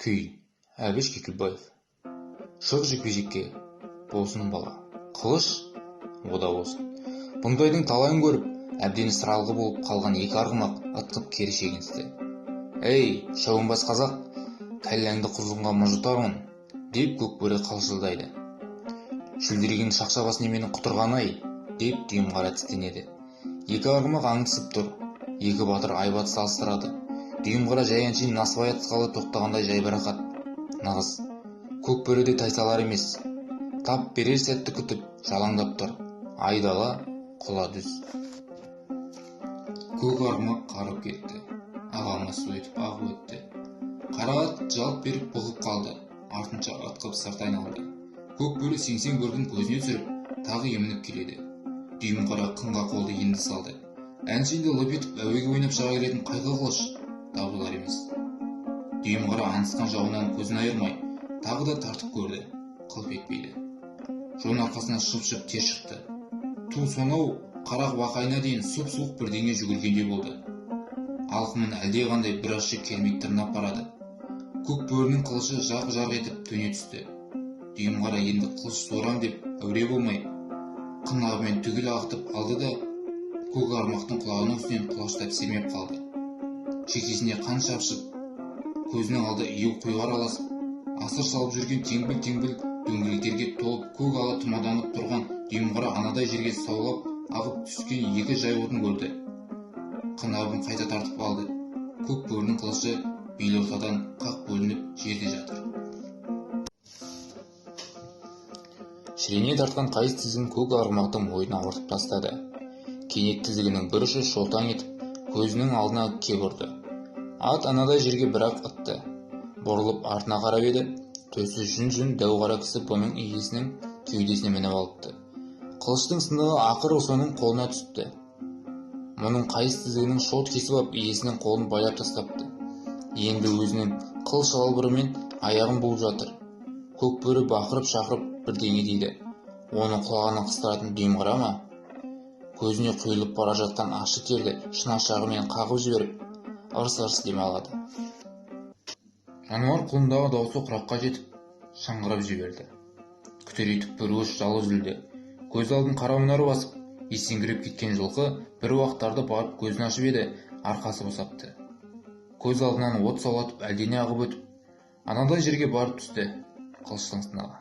Күй. Әбіш Кекілбаев. Шық жекпе-жекке, болсын бала. Қылыш, ода болсын. Бұндайдың талайын көріп, әбден сыралғы болып қалған екі арғымақ ытқып кері шегіністі. «Ей, шауынбас қазақ, кәлләңді құзғынға мұжытармын», деп Көкбөрі қалшылдайды. «Шүлдіреген шақшабас неменің құтырған-ай», деп Дүйімқара тістенеді. Екі арғымақ аңдысып тұр. Екі батыр айбат салыстырады. Дүйімқара жай әншейін насыбай атысқалы тоқтағандай жайбарақат. Нағыз Көкбөріде тайсалар емес. Тап берер сәтті күтіп жалаңдап тұр. Айдала, құла дүз. Көк арғымақ қарып кетті. Ағама су етіп ағып өтті. Қара ат жалт беріп бұғып қалды. Артынша ытқып сырт айналды. Көкбөрі сеңсең көргін көзіне түсіріп, тағы емініп келеді. Дүйімқара қынға қолды енді салды. Әншейінде лып етіп әуеге ойнап шыға келетін қайғы қылыш табылар емес. Дүйімқара аңдысқан жауынан көзін айырмай, тағы да тартып көрді. Қылп етпейді. Жон арқасына шып-шып тер шықты. Ту сонау қарақ бақайына дейін сұп-суық бірдеңе жүгіргендей болды. Алқымын әлде қандай бір ашық кермек тырнап барады. Көкбөрінің қылышы жақ-жақ етіп төне түсті. Дүйімқара енді қылыш суырам деп әуре болмай, қынабымен түгел ағытып алды да көк арғымақтың құлағының үстінен құлаштап сермеп қалды. Шекесіне қан шапшып, көзінің алды ию қойға араласып, асыр салып жүрген теңбіл-теңбіл дөңгелектерге толып көк ала тұмаданып тұрған Дүйімқара анадай жерге саулап ағып түскен екі жай отын көрді. Қынабын қайта тартып алды. Көкбөрінің қылышы бел ортадан қақ бөлініп жерде жатыр. Шірене тартқан қайыс тізгін көк арғымақтың мойнын ауыртып тастады. Кенет тізгіннің бір ұшы шолтаң етіп, көзінің алдына кеп ұрды. Ат анадай жерге бір-ақ ытты. Бұрылып артына қарап еді, төсі жүн-жүн дәу қара кісі бұның иесінің кеудесіне мініп алыпты. Қылыштың сынығы ақыры соның қолына түсіпті. Мұның қайыс тізгіннің шот кесіп ап иесінің қолын байлап тастапты. Енді өзінің қыл шалбырымен аяғын буып жатыр. Көкбөрі бақырып-шақырып бірдеңе дейді. Оның құлағына қыстыратын Дүйімқара ма? Көзіне құйылып бара жатқан ащы терді шынашағымен қағып жіберіп, ырс-ырс дем алады. Жануар құлындағы даусы құраққа жетіп, шыңғырып жіберді. Күтірейтіп бір өш жалы үзілді. Көз алдын қара мұнар басып, есеңгіреп кеткен жылқы бір уақыттарды барып көзін ашып еді, арқасы босапты. Көз алдынан от саулатып әлдене ағып өтіп, анадай жерге барып түсті. Қылыштың сынығы.